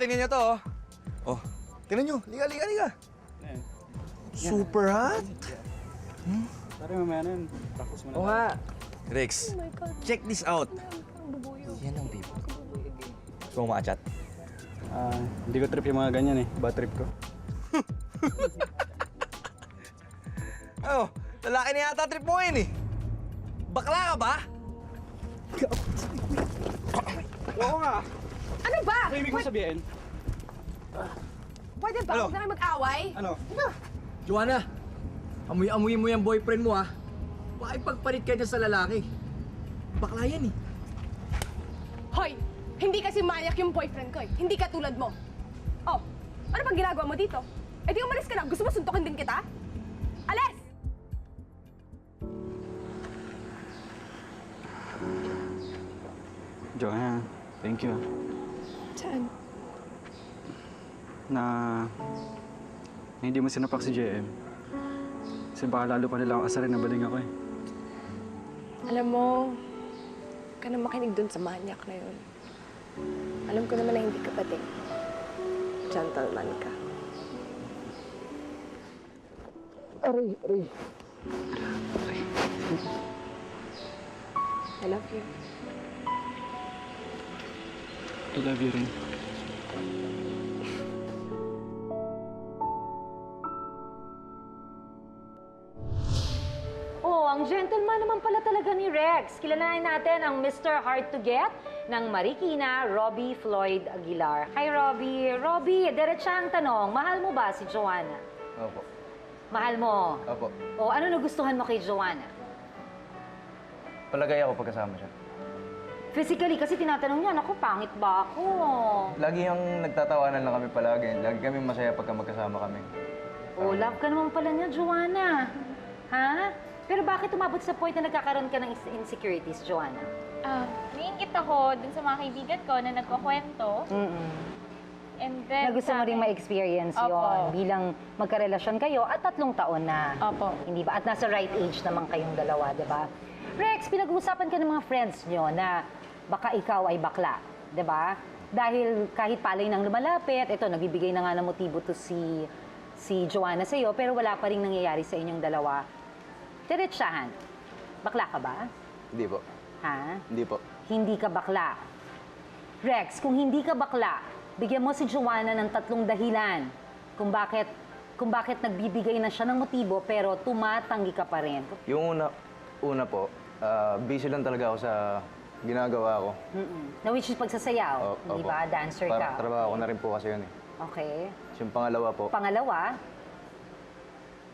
tingnan nyo to, oh. Oh, tingnan nyo. Liga, liga, liga. Super hot. Pare, mamaya na yun. Practice mo na. Oo nga. Rex, check this out. Yan ang babe. Gusto mo maka-chat? Hindi ko trip yung mga ganyan eh. Bad trip ko. Oh, lalaki na yata trip mo ngayon eh. Bakla ka ba? Oo nga! Ano ba? Ano ibig mo sabihin? Pwede ba? Ano? Huwag na kayo mag-away. Ano? Joanna, amoy-amoy mo yung boyfriend mo, ha? Baka ipagpalit ka niya sa lalaki. Bakla yan, eh. Hoy! Hindi kasi manyak yung boyfriend ko eh. Hindi ka tulad mo. Oh, ano bang ginagawa mo dito? Eh di umalis ka na. Gusto mo suntukin din kita? Alis! Joanna, thank you. Saan? Na hindi mo sinapak si JM. Kasi baka lalo pa nila ako asarin na baling ako eh. Alam mo, huwag ka na makinig dun sa manyak na yun. Alam ko naman na hindi ka pati. Gentleman ka. Aray, aray. I love you. I love you rin. Oh, ang gentleman naman pala talaga ni Rex. Kilalanin natin ang Mr. Hard to Get ng Marikina, Robbie Floyd Aguilar. Hi, Robbie. Robbie, diretsang tanong, mahal mo ba si Joanna? Opo. Mahal mo? Opo. O ano nagustuhan mo kay Joanna? Palagay ako pagkasama siya. Physically, kasi tinatanong niya, naku, pangit ba ako? Lagi yung nagtatawanan lang kami palagi. Lagi kami masaya pagka magkasama kami. Oh, love ka naman pala niya, Joanna. Ha? Pero bakit umabot sa point na nagkakaroon ka ng insecurities, Joanna? Naiingit ako dun sa mga kaibigan ko na nagkukwento. And then, Na gusto mo rin ma-experience Opo. yon bilang magkarelasyon kayo at 3 taon na. Opo. Hindi ba? At nasa right age naman kayong dalawa, di ba? Rex, pinag-uusapan ka ng mga friends nyo na baka ikaw ay bakla, di ba? Dahil kahit palay nang lumalapit, ito, nagbibigay na nga ng motibo to si Joanna sa'yo, pero wala pa rin nangyayari sa inyong dalawa. Diretsahan, bakla ka ba? Hindi po. Ha? Hindi po. Hindi ka bakla. Rex, kung hindi ka bakla, bigyan mo si Joanna ng 3 dahilan kung bakit nagbibigay na siya ng motibo pero tumatanggi ka pa rin. Yung una po, busy lang talaga ako sa ginagawa ko. Na which is pagsasayaw, hindi ba? Dancer ka. Trabaho ko na rin po kasi yun eh. Okay. Yung pangalawa po, Pangalawa,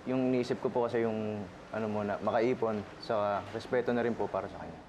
yung iniisip ko po kasi yung ano muna, makaipon, sa respeto na rin po para sa kanya.